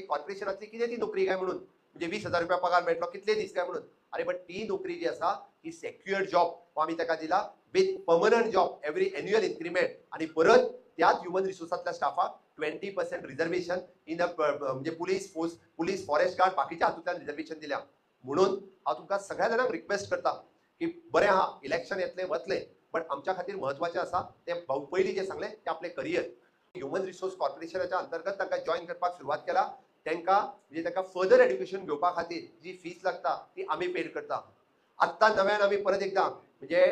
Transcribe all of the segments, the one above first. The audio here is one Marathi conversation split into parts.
कॉर्पोरेशनातली कितें ती नोकरी काय म्हणून म्हणजे 20,000 रुपया पगार मेळटलो कितले दीस काय म्हणून. अरे पण ती नोकरी जी आसा ही सेक्युअर जॉब हो आमी ताका दिला with permanent job every annual increment आणि परत त्याच ह्युमन रिसोर्सातल्या स्टाफाक 20% रिझर्वेशन इन म्हणजे पुलीस फॉरेस्ट गार्ड बाकीच्या हातूंतल्यान रिझर्वेशन दिल्या. म्हणून हांव तुमकां सगळ्या जाणांक रिक्वेस्ट करता की बरें आहा इलेक्शन येतले वतले पण आमच्या खातीर महत्वाचें आसा ते पयलीं जे सांगले ते आपले करियर. ह्युमन रिसोर्स कॉर्पोरेशनाच्या अंतर्गत तांकां जॉईन करपाक सुरवात केला. तांकां म्हणजे तांकां फर्दर एड्युकेशन घेवपा खातीर जी फीस लागता ती आमी पेड करता. आत्ता नव्यान आमी परत एकदा म्हणजे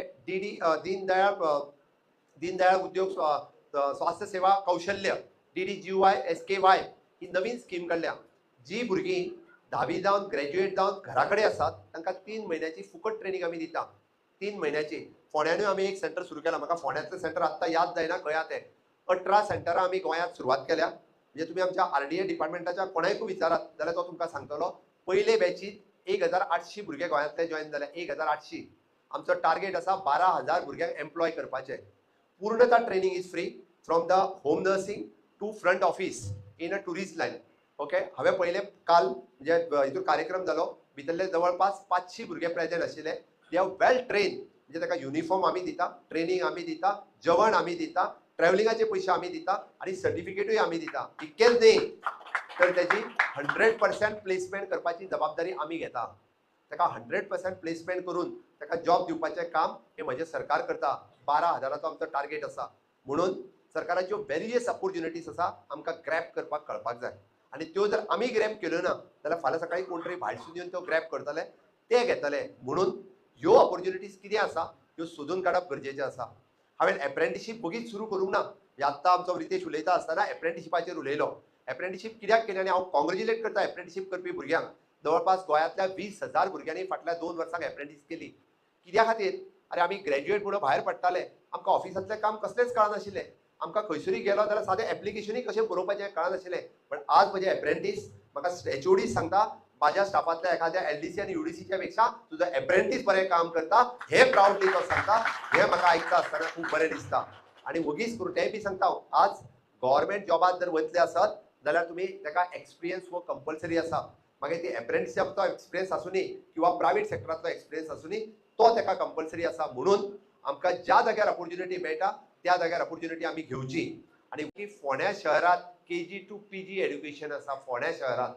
दीनदयाळ उद्योग स्वास्थ्य सेवा कौशल्य DDGY SKY ही नवीन स्कीम काढल्या. जी भुरगीं 10वी जावन ग्रॅज्युएट जावन घरा कडेन आसात तांकां 3 म्हयन्याची फुकट ट्रेनिंग आमी दिता. 3 म्हयन्याची. फोंड्यानूय आमी एक सेंटर सुरू केला. म्हाका फोंड्यातलें सेंटर आत्ता याद जायना खंय तें. 18 सेंटरां आमी गोंयांत सुरवात केल्या. म्हणजे तुम्ही आमच्या RDA डिपार्टमेंटाच्या कोणायकूय विचारात जाल्यार तो तुमकां सांगतलो. पयले बॅचीत 1800 भुरगे गोंयांतले जॉईन जाले. 1800. आमचो टार्गेट आसा 12,000 भुरग्यांक एम्प्लॉय करपाचे. पूर्णता training is free from the home nursing to front office in a tourist line. Okay हांवें पयले काल म्हणजे हितून कार्यक्रम जालो भितरले जवळपास 500 भुरगे प्रेजेंट आशिल्ले. दे आर वेल ट्रेन म्हणजे ताका युनिफॉर्म आमी दिता, ट्रेनिंग आमी दिता, जेवण आमी दिता, ट्रॅव्हलिंगाचे पयशे आमी दिता आणि सर्टिफिकेटूय आमी दिता. इतकेंच न्ही तर त्याची 100% प्लेसमेंट करपाची जबाबदारी आमी घेता. ताका 100% प्लेसमेंट करून ताका जॉब दिवपाचें काम हे म्हजें सरकार करता. 12,000चो आमचो टार्गेट आसा. म्हणून सरकाराच्यो वेरियस ऑपॉर्च्युनिटीज आसा आमकां ग्रॅब करपाक कळपाक जाय आणि त्यो जर आमी ग्रॅब केल्यो ना जाल्यार फाल्यां सकाळी कोण तरी भायरसून येवन त्यो ग्रॅब करतले ते घेतले. म्हणून ह्यो ऑपॉर्च्युनिटीज कितें आसा ह्यो सोदून काडप गरजेचें आसा. हांवें एप्रेंटिसशीप बेगीन सुरू करूंक ना. आत्तां आमचो रितेश उलयता आसतना एप्रेंटिसशिपाचेर उलयलो. एप्रेंटिसशीप कित्याक केली आनी हांव कॉंग्रॅच्युलेट करता एप्रेंटिसशीप करपी भुरग्यांक. जवळपास गोंयांतल्या 20,000 भुरग्यांनी फाटल्या 2 वर्सांक एप्रेंटिस केली. कित्या खातीर अरे आमी ग्रॅज्युएट म्हणून भायर पडटाले आमकां ऑफिसांतलें काम कसलेंच कळनाशिल्लें. आमकां खंयसरूय गेलो जाल्यार सादें एप्लिकेशनूय कशें बरोवपाचें कळनाशिल्लें. पण आज म्हजे एप्रेंटीस म्हाका HOD सांगता माझ्या स्टाफांतल्या एखाद्या LDC आनी UDCच्या पेक्षा तुजो एप्रेंटीस बरें काम करता हे प्राउडली तो सांगता. हे म्हाका आयकता आसतना खूब बरें दिसता. आनी वगीच करून तेंय बी सांगता आज गव्हर्मेंट जॉबात जर वतले आसत जाल्यार तुमी ताका एक्सपिरियन्स हो कंपल्सरी आसा. मागीर ती एप्रेंटिसशिपाचो एक्सपिरियन्स आसूनी किंवा प्रायव्हेट सेक्टरांतलो एक्सपिरियन्स आसूनी तो ताका कंपल्सरी आसा. म्हणून आमकां ज्या जाग्यार ऑपॉर्च्युनिटी मेळटा त्या जाग्यार ऑपॉर्च्युनिटी आमी घेवची. आणि फोंड्या शहरात KG to PG एड्युकेशन आसा. फोंड्या शहरात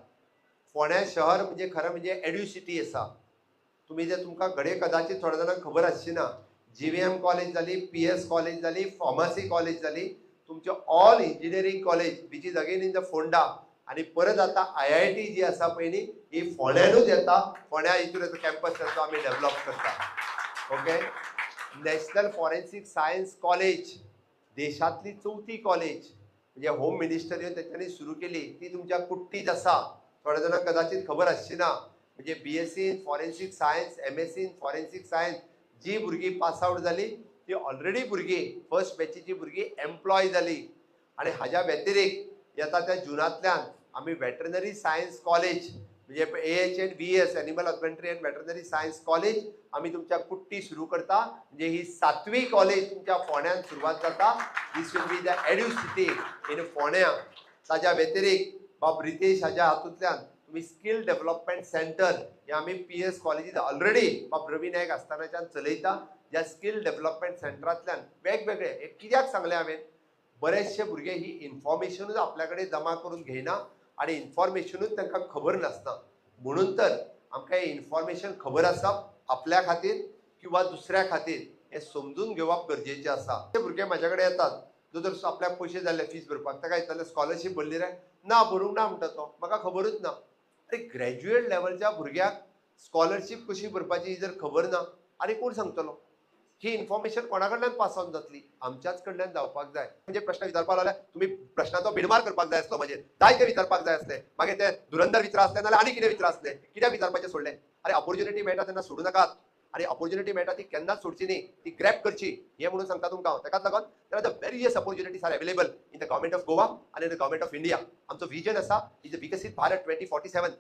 फोंड्या शहर म्हणजे खरं म्हणजे एड्युसिटी आसा. तुम्ही जर तुमकां घडये कदाचित थोड्या जाणांक खबर आसची ना GVM कॉलेज जाली, PS कॉलेज जाली, फार्मसी कॉलेज जाली, तुमचे all engineering college which is again in the Phonda आणि परत आता IIT जी आसा पयली ही फोंड्यानूच येता. फोंड्या हितून कॅम्पस ताचो आमी डेव्हलप करता. Okay national forensic science college देशातली 4थी कॉलेज म्हणजे होम मिनिस्टर येऊन त्यांनी सुरू केली. ती तुमच्या कुट्टीत आसा. थोड्या जाणांक कदाचित खबर आसची ना. म्हणजे BSc in forensic science, MSc in forensic science जी भुरगीं पास आउट जाली ती ऑलरेडी भुरगीं फर्स्ट बॅचीची भुरगीं एम्प्लॉय जाली. आणि हाज्या व्यतिरिक्त येता त्या जुनांतल्यान आमी वेटरनरी सायन्स कॉलेज म्हणजे AHNVS animal husbandry and veterinary science college आमी तुमच्या कुट्टी सुरू करता. म्हणजे ही 7वी कॉलेज तुमच्या फोंड्यान सुरवात जाता. दिस विल बी द एड्युसिटी इन फोंड्या. ताज्या व्यतिरिक्त बाब रितेश हाज्या हातूंतल्यान तुम्ही स्किल डेव्हलपमेंट सेंटर हे आमी PS कॉलेजीत ऑलरेडी बाब प्रवीण नायक आसतनाच्यान चलयता. ज्या स्किल डेव्हलपमेंट सेंटरांतल्यान वेगवेगळे हे कित्याक सांगलें हांवें बरेचशे भुरगे ही इन्फॉर्मेशनूच आपल्या कडेन जमा करून घेयना आणि इन्फॉर्मेशनूच तांकां खबर नासता. म्हणून तर आमकां हे इन्फॉर्मेशन खबर आसप आपल्या खातीर किंवा दुसऱ्या खातीर हे समजून घेवप गरजेचें आसा. ते भुरगे म्हाजे कडेन येतात जो जर आपल्याक पयशे जाल्ले फीस भरपाक ताका येतले स्कॉलरशीप भरली रे ना भरूंक ना म्हणटा तो म्हाका खबरूच ना. अरे ग्रॅज्युएट लेवलच्या भुरग्याक स्कॉलरशीप कशी भरपाची जर खबर ना आनी कोण सांगतलो. ही इन्फॉर्मेशन कोणा कडल्यान पास ऑन जातली आमच्याच कडल्यान जावपाक जाय. म्हणजे प्रश्न विचारपाक लागल्यार तुम्ही प्रश्नाचो भिडमार करपाक जाय आसलो. म्हणजे जायते विचारपाक जाय आसले. मागीर ते धुरंधर विचार आसले नाल्यार आनी कितें विचार आसले कित्याक विचारपाचें सोडलें. अरे ऑपॉर्च्युनिटी मेळटा तेन्ना सोडू नाकात. आणि ऑपॉर्च्युनिटी मेळटा ती केन्नाच सोडची न्ही. ती ग्रॅब करची हे म्हणून सांगता तुमकां. ताकाच लागून there are the various opportunities are available in the government of Goa आनी in the government of India. आमचो विजन आसा इज द विकसीत भारत 2047.